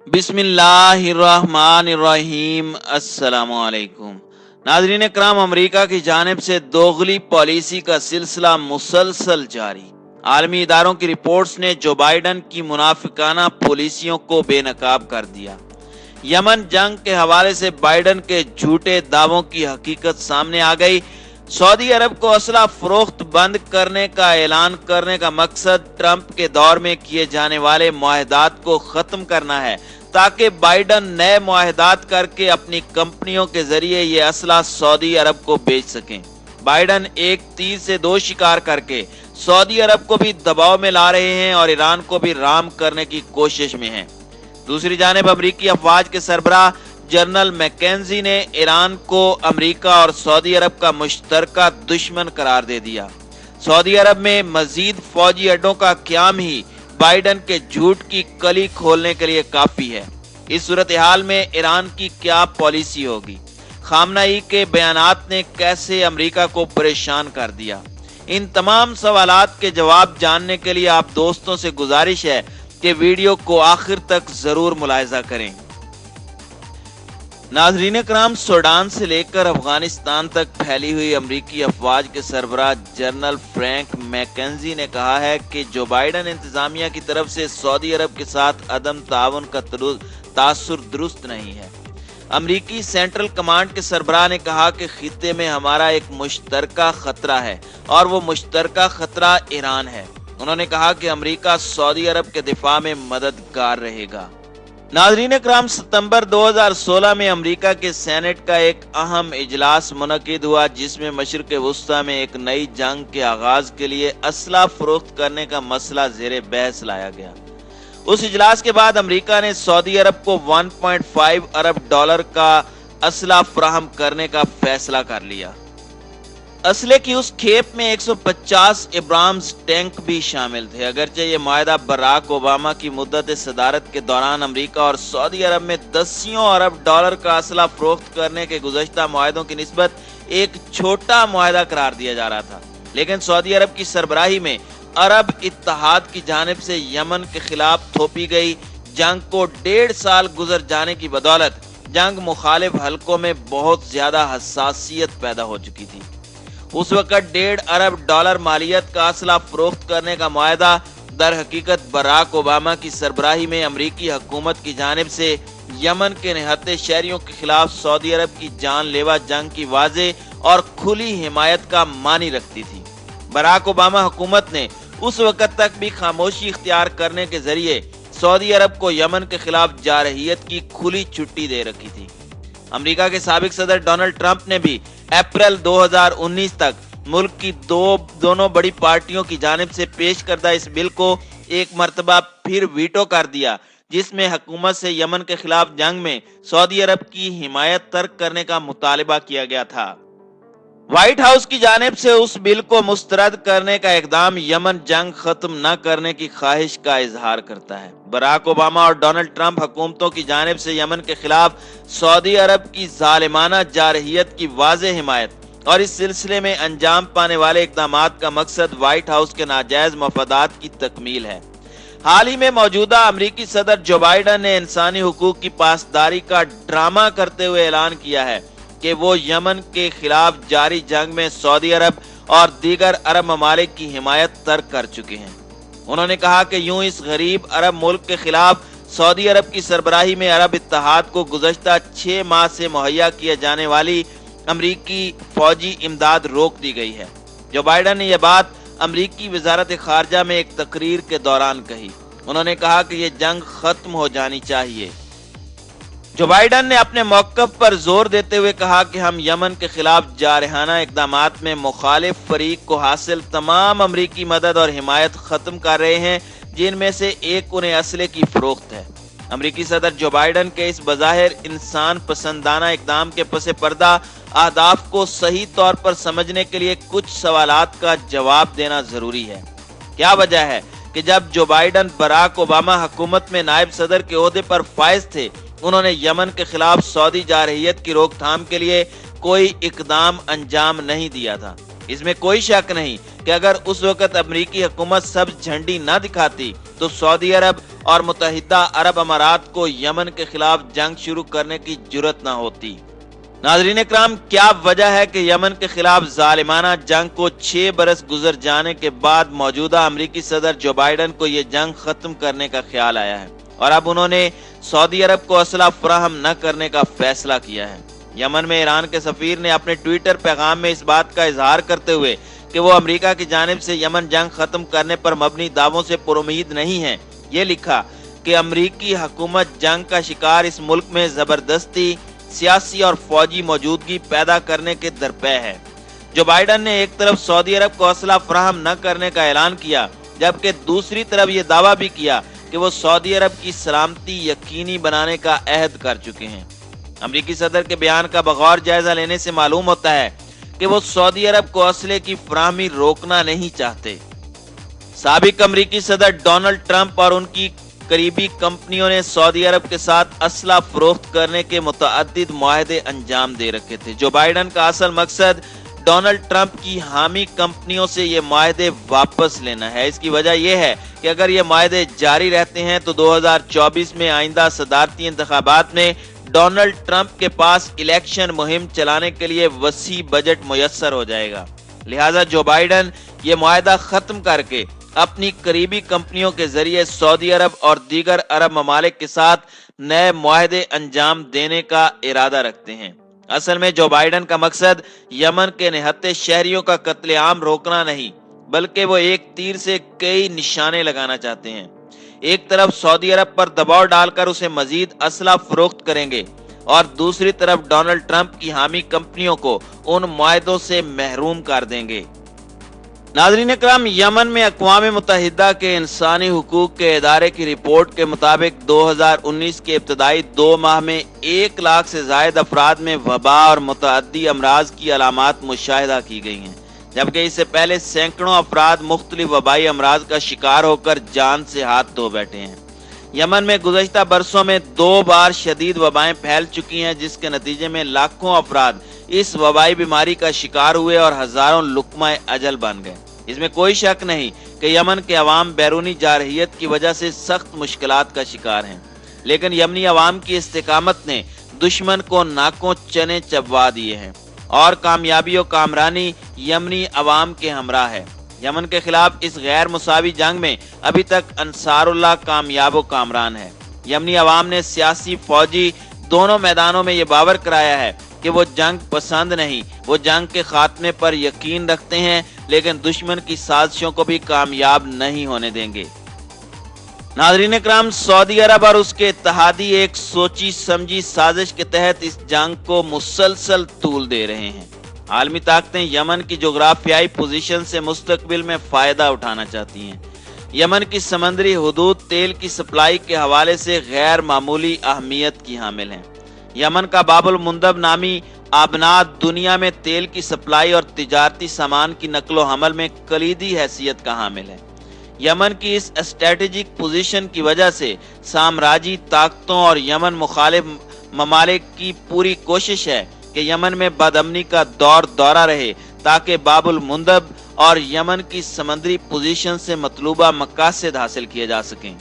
बिस्मिल्लाहिर्रहमानिर्रहीम। अस्सलामुअलैकुम नाज़रीन इकराम, अमरीका की जानिब से दोगली पॉलिसी का सिलसिला मुसलसल जारी। आलमी इदारों की रिपोर्ट्स ने जो बाइडन की मुनाफिकाना पॉलिसियों को बेनकाब कर दिया। यमन जंग के हवाले से बाइडन के झूठे दावों की हकीकत सामने आ गई। सऊदी अरब को असला फरोख्त बंद करने का ऐलान करने का मकसद ट्रंप के दौर में किए जाने वाले मुआहदात को खत्म करना है, ताकि बाइडन नए मुआहदात करके अपनी कंपनियों के जरिए ये असला सऊदी अरब को बेच सकें। बाइडन एक तीर से दो शिकार करके सऊदी अरब को भी दबाव में ला रहे हैं और ईरान को भी राम करने की कोशिश में हैं। दूसरी जानिब अमरीकी अफवाज के सरबराह जनरल मैकेंजी ने ईरान को अमरीका और सऊदी अरब का मुश्तरका दुश्मन करार दे दिया। सऊदी अरब में मजीद फौजी अड्डों का क्याम ही बाइडन के झूठ की कली खोलने के लिए काफी है। इस सूरत हाल में ईरान की क्या पॉलिसी होगी? खामनाई के बयानात ने कैसे अमरीका को परेशान कर दिया? इन तमाम सवालात के जवाब जानने के लिए आप दोस्तों से गुजारिश है कि वीडियो को आखिर तक जरूर मुलाहिजा करें। नाज़रीन कराम, सूडान से लेकर अफगानिस्तान तक फैली हुई अमरीकी अफवाज के सरबराह जनरल फ्रैंक मैकेंजी ने कहा है कि जो बाइडन इंतजामिया की तरफ से सऊदी अरब के साथ अदम ताउन का तासुर दुरुस्त नहीं है। अमरीकी सेंट्रल कमांड के सरबराह ने कहा कि खित्ते में हमारा एक मुश्तरका खतरा है और वो मुश्तरका खतरा ईरान है। उन्होंने कहा कि अमरीका सऊदी अरब के दिफा में मददगार रहेगा। नाज़रीन कराम, सितंबर 2016 में अमरीका के सेनेट का एक अहम इजलास मुनक़िद हुआ, जिसमें मशरिक़ वुस्ता में एक नई जंग के आगाज के लिए असला फरोख्त करने का मसला ज़ेरे बहस लाया गया। उस इजलास के बाद अमरीका ने सऊदी अरब को 1.5 अरब डॉलर का असला फराहम करने का फैसला कर लिया। असले की उस खेप में 150 इब्राम्स टैंक भी शामिल थे। अगरचे ये मुआहदा बराक ओबामा की मुद्दत सदारत के दौरान अमरीका और सऊदी अरब में दसियों अरब डॉलर का असला फरोख्त करने के गुज़श्ता मुआहदों की निस्बत एक छोटा मुआहदा करार दिया जा रहा था, लेकिन सऊदी अरब की सरबराही में अरब इत्तेहाद की जानिब से यमन के खिलाफ थोपी गई जंग को 1.5 साल गुजर जाने की बदौलत जंग मुखालिफ हलकों में बहुत ज्यादा हसासियत पैदा हो चुकी थी। उस वक्त 1.5 अरब डॉलर मालियत का असला फरोख्त करने का मुआहदा दर हकीकत बराक ओबामा की सरबराही में अमरीकी हुकूमत की जानिब से यमन के निहत्ते शहरियों के खिलाफ सऊदी अरब की जानलेवा जंग की वाज़े और खुली हिमायत का मानी रखती थी। बराक ओबामा हुकूमत ने उस वक्त तक भी खामोशी इख्तियार करने के जरिए सऊदी अरब को यमन के खिलाफ जारहियत की खुली छुट्टी दे रखी थी। अमरीका के साबिक सदर डोनाल्ड ट्रंप ने भी अप्रैल 2019 तक मुल्क की दोनों बड़ी पार्टियों की जानिब से पेश करदा इस बिल को एक मर्तबा फिर वीटो कर दिया, जिसमें हुकूमत से यमन के खिलाफ जंग में सऊदी अरब की हिमायत तर्क करने का मुतालिबा किया गया था। व्हाइट हाउस की जानिब से उस बिल को मुस्तरद करने का इकदाम यमन जंग खत्म न करने की ख्वाहिश का इजहार करता है। बराक ओबामा और डोनाल्ड ट्रंप हुकूमतों की जानिब से यमन के खिलाफ सऊदी अरब की जालिमाना जारहियत की वाज़ेह हिमायत और इस सिलसिले में अंजाम पाने वाले इकदामात का मकसद व्हाइट हाउस के नाजायज मफादात की तकमील है। हाल ही में मौजूदा अमरीकी सदर जो बाइडन ने इंसानी हुकूक की पासदारी का ड्रामा करते हुए ऐलान किया है कि वो यमन के खिलाफ जारी जंग में सऊदी अरब और दीगर अरब ममालिक की हिमायत तर्क कर चुके हैं। उन्होंने कहा कि यूं इस गरीब अरब मुल्क के खिलाफ सऊदी अरब की सरबराही में अरब इत्तेहाद को गुज़श्ता 6 माह से मुहैया किए जाने वाली अमरीकी फौजी इमदाद रोक दी गई है। जो बाइडन ने यह बात अमरीकी वजारत खारजा में एक तकरीर के दौरान कही। उन्होंने कहा कि यह जंग खत्म हो जानी चाहिए। जो बाइडन ने अपने मौक़िफ़ पर जोर देते हुए कहा कि हम यमन के खिलाफ जारहाना इक़दामात में मुखालिफ फरीक को हासिल तमाम अमरीकी मदद और हिमायत खत्म कर रहे हैं, जिनमें से एक उन्हें असले की फरोख्त है। अमरीकी सदर जो बाइडन के इस बज़ाहिर इंसान पसंदाना इक़दाम के पसे पर्दा अहदाफ को सही तौर पर समझने के लिए कुछ सवालात का जवाब देना जरूरी है। क्या वजह है कि जब जो बाइडन बराक ओबामा हुकूमत में नायब सदर के ओहदे पर फाइज थे, उन्होंने यमन के खिलाफ सऊदी जारहियत की रोकथाम के लिए कोई इकदाम अंजाम नहीं दिया था। इसमें कोई शक नहीं कि अगर उस वक्त अमरीकी हुकूमत सब्ज झंडी न दिखाती तो सऊदी अरब और मुत्तहिदा अरब अमारात को यमन के खिलाफ जंग शुरू करने की जुर्रत न होती। नाज़रीन इकराम, क्या वजह है कि यमन के खिलाफ जालिमाना जंग को 6 बरस गुजर जाने के बाद मौजूदा अमरीकी सदर जो बाइडन को यह जंग खत्म करने का ख्याल आया है और अब उन्होंने सऊदी अरब को असला फराहम न करने का फैसला किया है। यमन में ईरान के सफीर ने अपने ट्विटर पैगाम में इस बात का इजहार करते हुए कि वो अमेरिका की जानिब से यमन जंग खत्म करने पर मबनी दावों से पुरुमीद नहीं है, ये लिखा कि अमरीकी हुकूमत जंग का शिकार इस मुल्क में जबरदस्ती सियासी और फौजी मौजूदगी पैदा करने के दरपे है। जो बाइडन ने एक तरफ सऊदी अरब को असला फराहम न करने का ऐलान किया, जबकि दूसरी तरफ ये दावा भी किया कि वो सऊदी अरब की सलामती यकीनी बनाने का अहद कर चुके हैं। अमरीकी सदर के बयान का बगौर जायजा लेने से मालूम होता है कि वो सऊदी अरब को असले की फराहमी रोकना नहीं चाहते। साबिक अमरीकी सदर डोनाल्ड ट्रंप और उनकी करीबी कंपनियों ने सऊदी अरब के साथ असला फरोख्त करने के मुतअद्दिद मुआहदे अंजाम दे रखे थे। जो बाइडन का असल मकसद डोनाल्ड ट्रंप की हामी कंपनियों से ये मुआहदे वापस लेना है। इसकी वजह यह है कि अगर ये मुआहदे जारी रहते हैं तो 2024 में आइंदा सदारती इंतखाबात में डोनाल्ड ट्रंप के पास इलेक्शन मुहिम चलाने के लिए वसी बजट मुयस्सर हो जाएगा। लिहाजा जो बाइडन ये मुआहदा खत्म करके अपनी करीबी कंपनियों के जरिए सऊदी अरब और दीगर अरब ममालिक के साथ नए मुआहदे अंजाम देने का इरादा रखते हैं। असल में जो बाइडन का मकसद यमन के निहत्ते शहरियों का कत्लेआम रोकना नहीं, बल्कि वो एक तीर से कई निशाने लगाना चाहते हैं। एक तरफ सऊदी अरब पर दबाव डालकर उसे मजीद असला फरोख्त करेंगे और दूसरी तरफ डोनाल्ड ट्रंप की हामी कंपनियों को उन मुआहदों से महरूम कर देंगे। नाज़रीन इकराम, यमन में अक़वाम मुत्तहिदा के इंसानी हुकूक के इदारे की रिपोर्ट के मुताबिक 2019 के इब्तदाई 2 माह में 1 लाख से ज़ायद अफराद में वबा और मुतअद्दी अमराज की अलामात मुशाहिदा की गई हैं, जबकि इससे पहले सैकड़ों अफराद मुख्तलिफ वबाई अमराज का शिकार होकर जान से हाथ धो बैठे हैं। यमन में गुज़श्ता बरसों में 2 बार शदीद वबाएं फैल चुकी हैं, जिसके नतीजे में लाखों अफराद इस वबाई बीमारी का शिकार हुए और हजारों लुकमाए अजल बन गए। इसमें कोई शक नहीं कि यमन के अवाम बैरूनी जारहियत की वजह से सख्त मुश्किलात का शिकार हैं, लेकिन यमनी अवाम की इस्तेकामत ने दुश्मन को नाकों चने चबवा दिए हैं और कामयाबी और कामरानी यमनी अवाम के हमरा है। यमन के खिलाफ इस गैर मुसावी जंग में अभी तक अंसारुल्लाह कामयाब व कामरान है। यमनी अवाम ने सियासी फौजी दोनों मैदानों में ये बावर कराया है कि वो जंग पसंद नहीं, वो जंग के खात्मे पर यकीन रखते हैं, लेकिन दुश्मन की साजिशों को भी कामयाब नहीं होने देंगे। नाज़रीन इकराम, सऊदी अरब और उसके इत्तेहादी एक सोची समझी साजिश के तहत इस जंग को मुसलसल तूल दे रहे हैं। आलमी ताकतें यमन की जोग्राफियाई पोजीशन से मुस्तकबिल में फायदा उठाना चाहती हैं। यमन की समंदरी हुदूद तेल की सप्लाई के हवाले से गैर मामूली अहमियत की हामिल हैं। यमन का बाबुल मुंदब नामी आबनाद दुनिया में तेल की सप्लाई और तिजारती सामान की नकलो हमल में कलीदी हैसियत का हामिल है। यमन की इस स्ट्रेटेजिक पोजीशन की वजह से साम्राज्यी ताकतों और यमन मुखालिफ ममालिक की पूरी कोशिश है कि यमन में बदअमनी का दौरा रहे, ताकि बाबुल मुंदब और यमन की समंदरी पोजीशन से मतलूबा मकासद हासिल किए जा सकें।